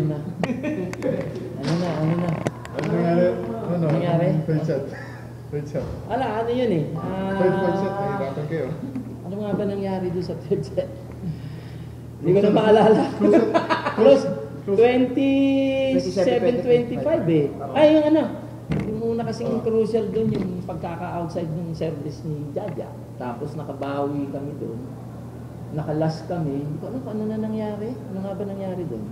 na? Ano na? Ano nangyari? Ano? Nangyari? First shot. Ano yun eh? First shot, nahirapan kayo. Ano nga ba nangyari doon sa third set? Hindi ko na maalala. Close. 27-25 eh. Ay, yung ano. Yung una kasing crucial doon, yung pagkaka-outside ng service ni Jaja. Tapos nakabawi kami doon. Nakalas kami. Hindi ko alam kung ano na nangyari. Ano nga ba nangyari doon?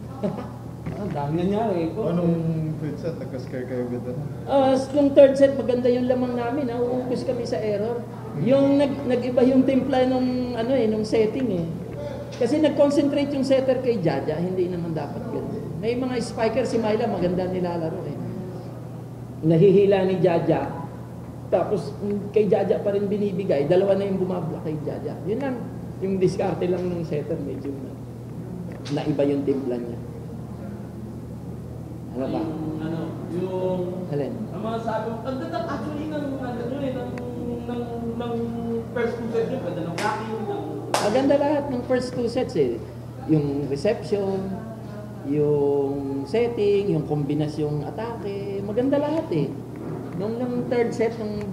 Ang dami nangyari. Anong third set? Nagka-scare kayo agad na? Yung third set, maganda yung lamang namin. Uupos kami sa error. Yung nag-iba yung timpla nung setting eh. Kasi nag-concentrate yung setter kay Jaja, hindi naman dapat gano'n. May mga spiker si Myla, maganda nilalaro eh. Nahihila ni Jaja, tapos kay Jaja pa rin binibigay, dalawa na yung bumablock kay Jaja. Yun lang, yung diskarte lang ng setter, medyo naiba yung timpla niya. Ano ba? Yung Alin? ang mga sabi mo, ang ganda actually ng first two sets yun, ganda ng blocking, Maganda lahat ng first two sets eh. Yung reception, yung setting, yung kombinasyong atake, maganda lahat eh. Nung third set, nung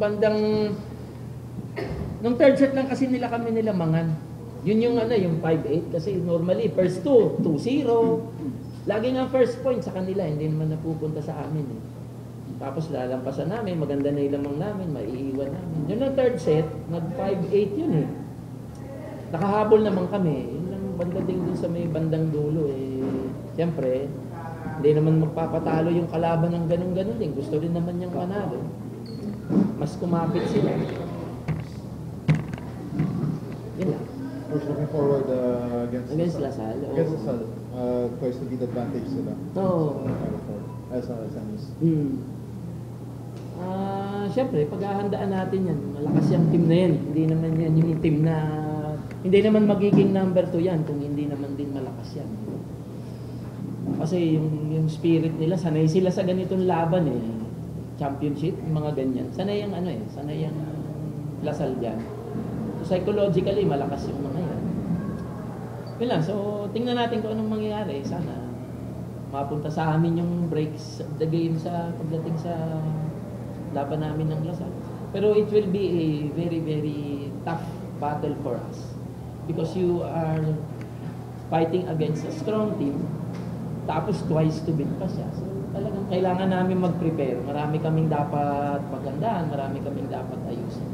third set lang kasi kami nilamangan. Yun yung yung 5-8 kasi normally first 2, 2-0. Lagi nga first point sa kanila, hindi naman napupunta sa amin eh. Tapos lalampasan namin, maganda na ilamang namin, maiiwan namin. Yun ang third set, nag 5-8 yun eh. Nakahabol naman kami. Yun lang banda din dun sa may bandang dulo eh. Siyempre, hindi naman magpapatalo yung kalaban ng ganun-ganun din. Gusto rin naman niyang manalo. Mas kumapit sila. Yun lang. Coach, looking forward against Lasal. Against Lasal. Twice to beat advantage sila. Oo. Sa semis. Siyempre, paghahandaan natin yan. Malakas yung team na yan. Hindi naman yan yung team na hindi naman magiging number 2 yan kung hindi naman din malakas yan. Kasi yung spirit nila, sanay sila sa ganitong laban eh. Championship, mga ganyan. Sanay yung sanay yung Lasal dyan. So, psychologically, malakas yung mga yan. Yun lang, so tingnan natin kung anong mangyayari. Sana mapunta sa amin yung breaks of the game sa pagdating sa laban namin ng Lasal. Pero it will be a very, very tough battle for us. Because you are fighting against a strong team, tapos twice to beat pa siya. So talagang kailangan namin mag-prepare. Marami kaming dapat magandaan, marami kaming dapat ayusin.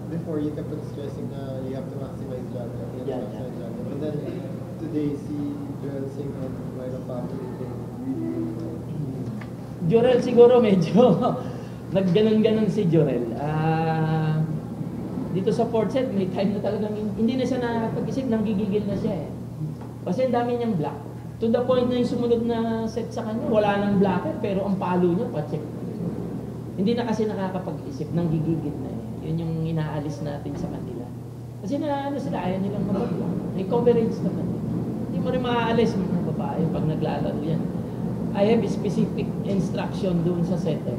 Before you kept on stressing na you have to maximize Jaja. Yeah. But then today, si Joel Singh and Myra Pablo Jorel siguro medyo nagganon-ganon si Jorel. Dito sa fourth set, may time na talagang hindi na siya nakakapag-isip, nanggigigil na siya eh. Kasi ang dami niyang block. To the point na yung sumunod na set sa kanya, wala nang blocker, pero ang palo niya, pa-check. Hindi na kasi nakakapag-isip, nanggigigil na eh. Yun yung inaalis natin sa kanila. Kasi sila, ayaw nilang mag-block. May coverage naman eh. Hindi mo rin maaalis mga babae pag naglalaro yan. I have specific instruction doon sa setter.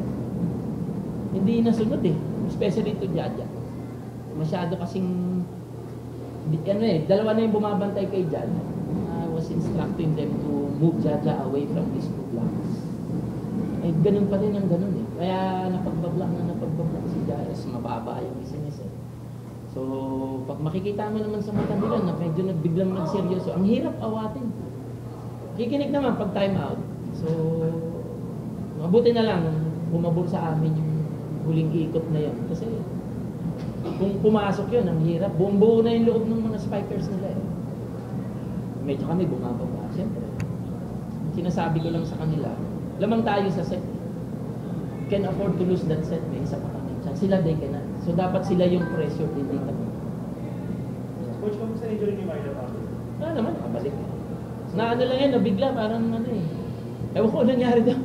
Hindi nasunod eh. Especially to Jaja. Masyado kasing dalawa na yung bumabantay kay Jaja. I was instructing them to move Jaja away from these two blocks. Eh, ganun pa rin ang ganun eh. Kaya napagbablock si Jaja. Mababa yung isinis eh. So, pag makikita mo naman sa mata nila na medyo biglang nagseryoso, ang hirap awatin. Kikinig naman pag time out. So, mabuti na lang bumabor sa amin yung huling ikot na yun. Kasi kung pumasok yun, ang hirap. Buong-buo na yung loob ng mga spikers nila eh. Medyo kami bumababa. Siyempre, sinasabi ko lang sa kanila, lamang tayo sa set. Can afford to lose that set. May isa pa kami. Sila they cannot. So dapat sila yung pressure, hindi kami. Coach, kamusta injury ni Myra Pablo? Naman, nakabalik eh. Lang yan, nabigla, parang ewan ko nangyari daw.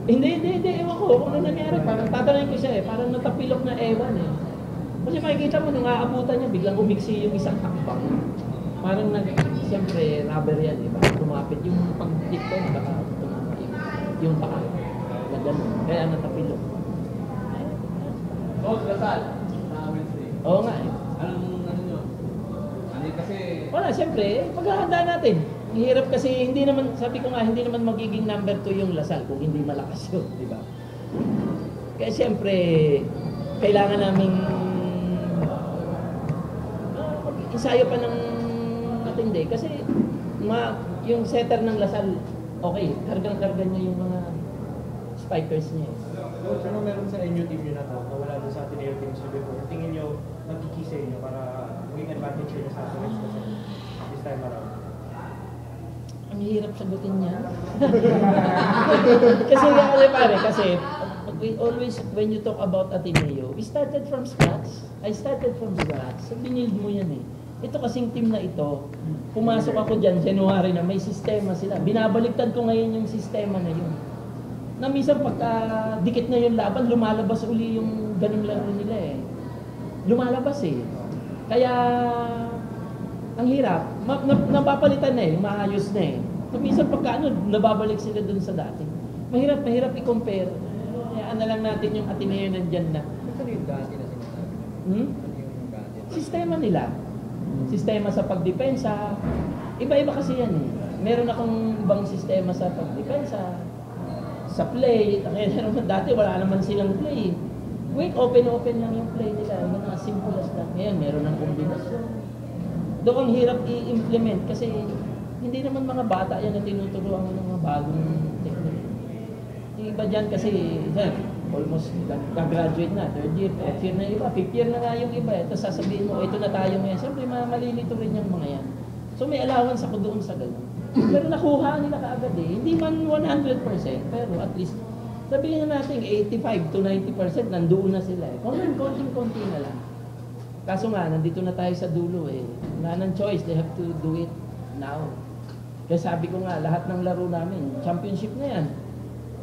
Hindi, ewan ko kung ano nangyari. Parang tatanungin ko siya eh, parang natapilok na ewan eh. Kasi makikita mo, nung aabutan niya, biglang umiksi yung isang takpak. Parang siyempre, rubber yan eh. Parang tumapit yung pag-tip ko, baka tumapit yung paa. Na gano'n. Kaya natapilok. Coach, Lasal, sa Wednesday. Oo nga eh. Anong nyo? Kasi Wala, siyempre, paghahanda natin. Ang hirap kasi hindi naman, sabi ko nga, hindi naman magiging number 2 yung Lasal kung hindi malakas yun, di ba? Kaya siyempre, kailangan naming mag-ensayo pa ng matindi. Kasi yung setter ng Lasal, okay, kargang-kargan niya yung mga spikers niya. Coach, ano meron sa inyo team nyo na to, na wala doon sa Ateneo teams nyo before? Tingin nyo, magkiki sa inyo para maging advantage nyo sa next season, this time around? Ang hirap sagutin niya. Kasi pare, kasi we always, when you talk about Ateneo, we started from scratch. I started from scratch. So, binild mo yan eh. Ito kasing team na ito, pumasok ako dyan, January na, may sistema sila. Binabaliktad ko ngayon yung sistema na yun. Na minsan pagka dikit na yung laban, lumalabas uli yung ganung laro nila eh. Lumalabas eh. Kaya, ang hirap, napapalitan na eh, maayos na eh. So, minsan pagka nababalik sila dun sa dati. Mahirap i-compare. Hayaan na lang natin yung Ateneo nandyan na. Ano yung dati na sinasabi? Hmm? Ano yung dati? Sistema nila. Sistema sa pagdepensa. Iba-iba kasi yan eh. Meron akong ibang sistema sa pagdepensa. Sa play. Dati wala naman silang play. Wait, open lang yung play nila. Yung as simple as that. Ngayon, meron ng kombinasyon. Doon ang hirap i-implement kasi hindi naman mga bata yan na tinuturuan ng mga bagong technique. Yung iba dyan kasi, almost gagraduate na, third year, fourth year na iba, fifth year na nga yung iba. Tapos sasabihin mo, ito na tayo ngayon. Siyempre, malilito rin yung mga yan. So may allowance ako doon sa ganun. Pero nakuha nila kaagad eh. Hindi man 100%, pero at least, sabihin na natin 85 to 90% nandoon na sila eh. Konting-konti na lang. Kaso nga, nandito na tayo sa dulo eh. Wala nang choice, they have to do it now. Kaya sabi ko nga, lahat ng laro namin, championship na yan.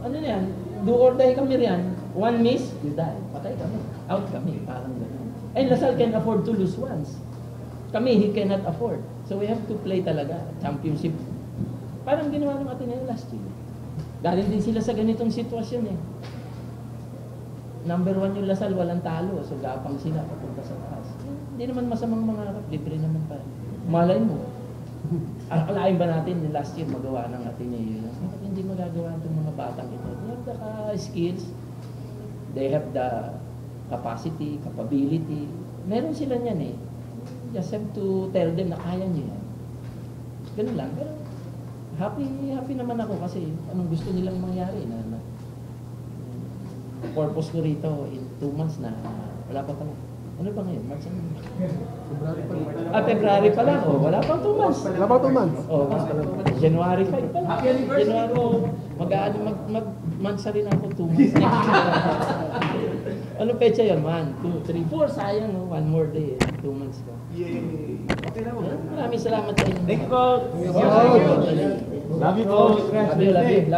Ano na yan? Do or die kami riyan. One miss, you die. Patay kami. Out kami. Parang gano'n. And Lasal can afford to lose once. Kami, he cannot afford. So we have to play talaga. Championship. Parang ginawa ng Ateneo last year. Galing din sila sa ganitong sitwasyon eh. Number 1 yung Lasal, walang talo. So gapang sila papunta sa taas. Hindi naman masamang mangarap. Libre naman pa. Malay mo. Akalain ba natin last year magawa ng Ateneo? Bakit hindi magagawa itong mga batang ito? They have the skills. They have the capacity, capability. Meron sila niyan eh. Just have to tell them na kaya nyo yan. Ganun lang. Pero happy naman ako kasi anong gusto nilang mangyari na purpose ko rito in 2 months na wala pa pala. Ano ba ngayon? March ano? February pa lang. Oh, wala pang 2 months. Wala pa 2 months. Oh, January 5 pa lang. Happy anniversary! January, mag-months rin ako 2 months. Ano pecha yun? 1, 2, 3, 4. Sayang, no? 1 more day. 2 months ko. Yay! Okay na mo. Maraming salamat sa inyo. Thank you, Coach! Thank you. Love you, Coach! Love you.